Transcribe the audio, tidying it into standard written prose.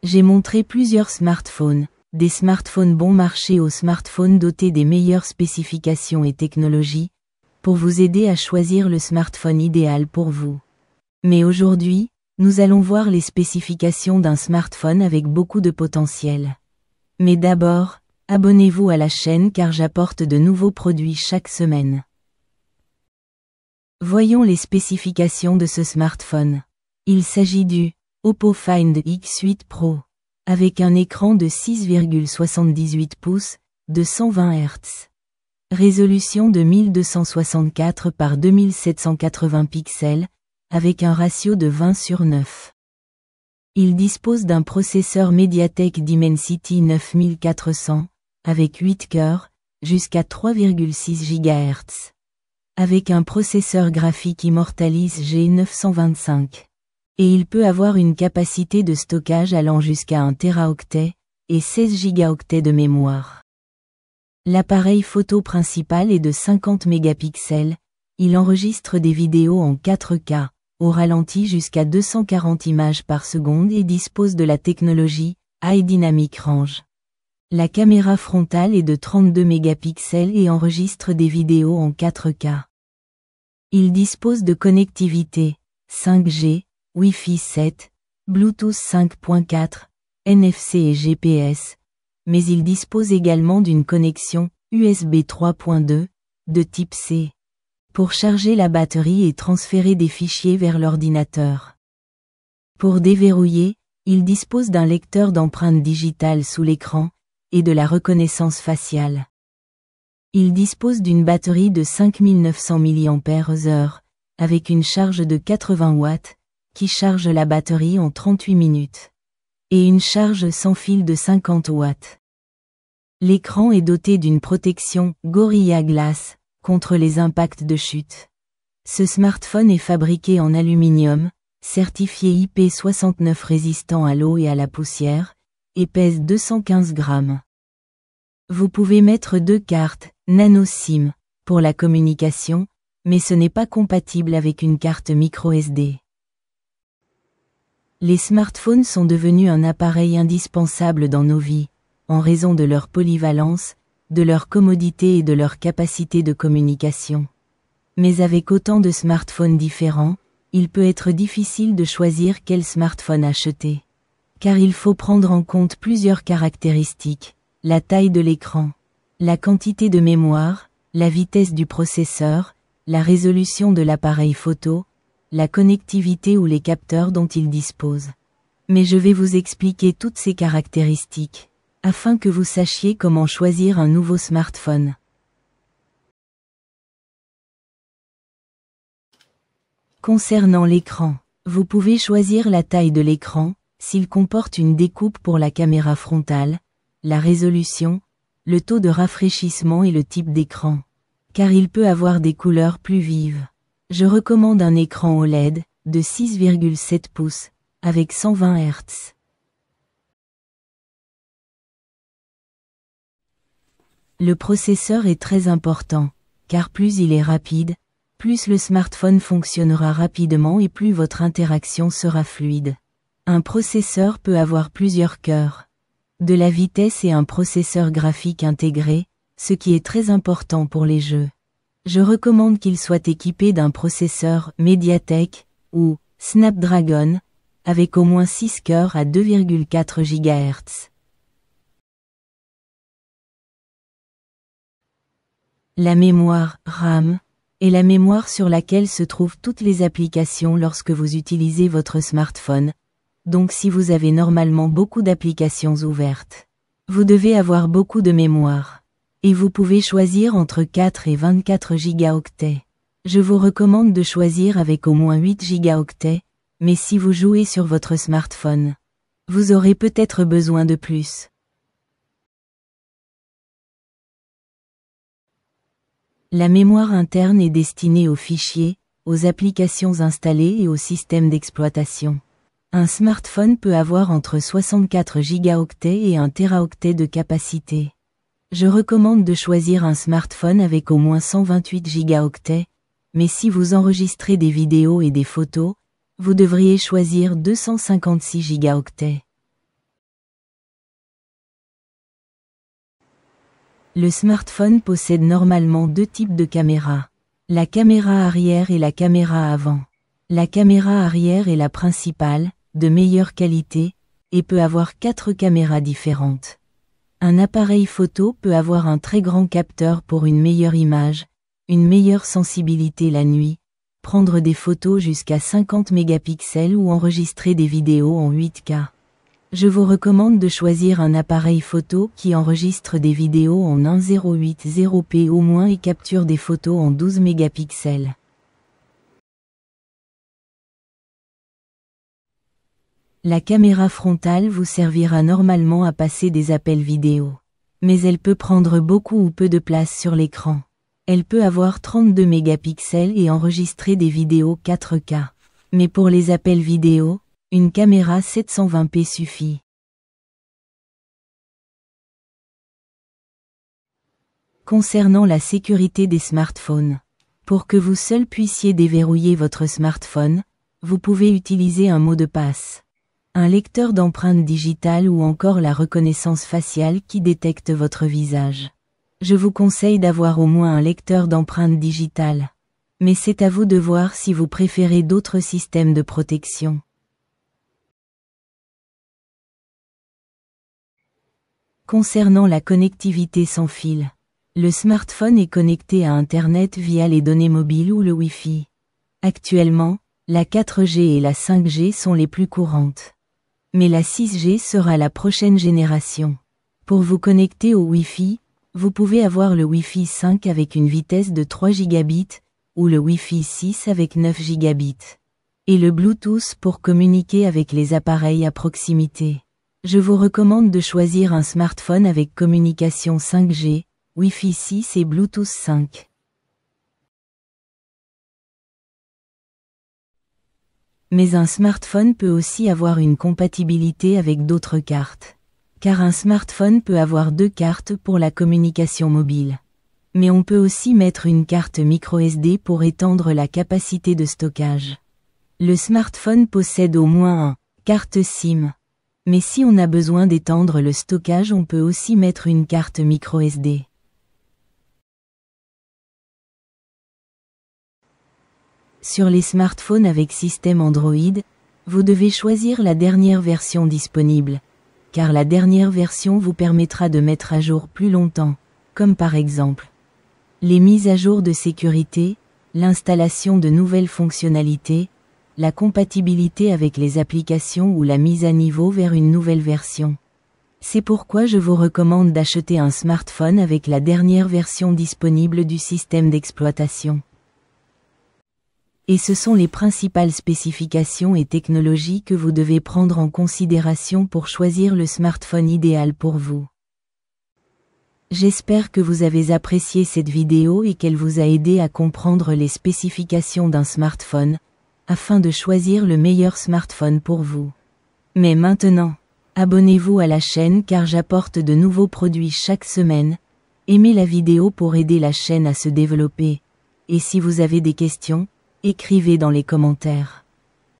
J'ai montré plusieurs smartphones, des smartphones bon marché aux smartphones dotés des meilleures spécifications et technologies, pour vous aider à choisir le smartphone idéal pour vous. Mais aujourd'hui, nous allons voir les spécifications d'un smartphone avec beaucoup de potentiel. Mais d'abord, abonnez-vous à la chaîne car j'apporte de nouveaux produits chaque semaine. Voyons les spécifications de ce smartphone. Il s'agit du Oppo Find X8 Pro, avec un écran de 6,78 pouces, de 120 Hz. Résolution de 1264 par 2780 pixels, avec un ratio de 20/9. Il dispose d'un processeur MediaTek Dimensity 9400, avec 8 cœurs, jusqu'à 3,6 GHz. Avec un processeur graphique Immortalis G925. Et il peut avoir une capacité de stockage allant jusqu'à 1 Teraoctet, et 16 Go de mémoire. L'appareil photo principal est de 50 mégapixels, il enregistre des vidéos en 4K, au ralenti jusqu'à 240 images par seconde et dispose de la technologie High Dynamic Range. La caméra frontale est de 32 mégapixels et enregistre des vidéos en 4K. Il dispose de connectivité 5G, Wi-Fi 7, Bluetooth 5.4, NFC et GPS, mais il dispose également d'une connexion USB 3.2, de type C, pour charger la batterie et transférer des fichiers vers l'ordinateur. Pour déverrouiller, il dispose d'un lecteur d'empreintes digitales sous l'écran, et de la reconnaissance faciale. Il dispose d'une batterie de 5900 mAh, avec une charge de 80 watts, qui charge la batterie en 38 minutes. Et une charge sans fil de 50 watts. L'écran est doté d'une protection Gorilla Glass, contre les impacts de chute. Ce smartphone est fabriqué en aluminium, certifié IP69 résistant à l'eau et à la poussière, et pèse 215 grammes. Vous pouvez mettre 2 cartes, Nano SIM, pour la communication, mais ce n'est pas compatible avec une carte microSD. Les smartphones sont devenus un appareil indispensable dans nos vies, en raison de leur polyvalence, de leur commodité et de leur capacité de communication. Mais avec autant de smartphones différents, il peut être difficile de choisir quel smartphone acheter. Car il faut prendre en compte plusieurs caractéristiques, la taille de l'écran, la quantité de mémoire, la vitesse du processeur, la résolution de l'appareil photo, la connectivité ou les capteurs dont il dispose. Mais je vais vous expliquer toutes ces caractéristiques, afin que vous sachiez comment choisir un nouveau smartphone. Concernant l'écran, vous pouvez choisir la taille de l'écran, s'il comporte une découpe pour la caméra frontale, la résolution, le taux de rafraîchissement et le type d'écran. Car il peut avoir des couleurs plus vives. Je recommande un écran OLED, de 6,7 pouces, avec 120 Hz. Le processeur est très important, car plus il est rapide, plus le smartphone fonctionnera rapidement et plus votre interaction sera fluide. Un processeur peut avoir plusieurs cœurs, de la vitesse et un processeur graphique intégré, ce qui est très important pour les jeux. Je recommande qu'il soit équipé d'un processeur MediaTek ou Snapdragon, avec au moins 6 cœurs à 2,4 GHz. La mémoire RAM est la mémoire sur laquelle se trouvent toutes les applications lorsque vous utilisez votre smartphone, donc si vous avez normalement beaucoup d'applications ouvertes, vous devez avoir beaucoup de mémoire. Et vous pouvez choisir entre 4 et 24 gigaoctets. Je vous recommande de choisir avec au moins 8 gigaoctets, mais si vous jouez sur votre smartphone, vous aurez peut-être besoin de plus. La mémoire interne est destinée aux fichiers, aux applications installées et au système d'exploitation. Un smartphone peut avoir entre 64 gigaoctets et 1 Teraoctet de capacité. Je recommande de choisir un smartphone avec au moins 128 gigaoctets, mais si vous enregistrez des vidéos et des photos, vous devriez choisir 256 gigaoctets. Le smartphone possède normalement deux types de caméras. La caméra arrière et la caméra avant. La caméra arrière est la principale, de meilleure qualité, et peut avoir 4 caméras différentes. Un appareil photo peut avoir un très grand capteur pour une meilleure image, une meilleure sensibilité la nuit, prendre des photos jusqu'à 50 mégapixels ou enregistrer des vidéos en 8K. Je vous recommande de choisir un appareil photo qui enregistre des vidéos en 1080p au moins et capture des photos en 12 mégapixels. La caméra frontale vous servira normalement à passer des appels vidéo. Mais elle peut prendre beaucoup ou peu de place sur l'écran. Elle peut avoir 32 mégapixels et enregistrer des vidéos 4K. Mais pour les appels vidéo, une caméra 720p suffit. Concernant la sécurité des smartphones. Pour que vous seul puissiez déverrouiller votre smartphone, vous pouvez utiliser un mot de passe. Un lecteur d'empreintes digitales ou encore la reconnaissance faciale qui détecte votre visage. Je vous conseille d'avoir au moins un lecteur d'empreintes digitales. Mais c'est à vous de voir si vous préférez d'autres systèmes de protection. Concernant la connectivité sans fil. Le smartphone est connecté à Internet via les données mobiles ou le Wi-Fi. Actuellement, la 4G et la 5G sont les plus courantes. Mais la 6G sera la prochaine génération. Pour vous connecter au Wi-Fi, vous pouvez avoir le Wi-Fi 5 avec une vitesse de 3 gigabits, ou le Wi-Fi 6 avec 9 gigabits. Et le Bluetooth pour communiquer avec les appareils à proximité. Je vous recommande de choisir un smartphone avec communication 5G, Wi-Fi 6 et Bluetooth 5. Mais un smartphone peut aussi avoir une compatibilité avec d'autres cartes. Car un smartphone peut avoir 2 cartes pour la communication mobile. Mais on peut aussi mettre une carte microSD pour étendre la capacité de stockage. Le smartphone possède au moins une carte SIM. Mais si on a besoin d'étendre le stockage, on peut aussi mettre une carte microSD. Sur les smartphones avec système Android, vous devez choisir la dernière version disponible, car la dernière version vous permettra de mettre à jour plus longtemps, comme par exemple les mises à jour de sécurité, l'installation de nouvelles fonctionnalités, la compatibilité avec les applications ou la mise à niveau vers une nouvelle version. C'est pourquoi je vous recommande d'acheter un smartphone avec la dernière version disponible du système d'exploitation. Et ce sont les principales spécifications et technologies que vous devez prendre en considération pour choisir le smartphone idéal pour vous. J'espère que vous avez apprécié cette vidéo et qu'elle vous a aidé à comprendre les spécifications d'un smartphone, afin de choisir le meilleur smartphone pour vous. Mais maintenant, abonnez-vous à la chaîne car j'apporte de nouveaux produits chaque semaine. Aimez la vidéo pour aider la chaîne à se développer. Et si vous avez des questions, écrivez dans les commentaires.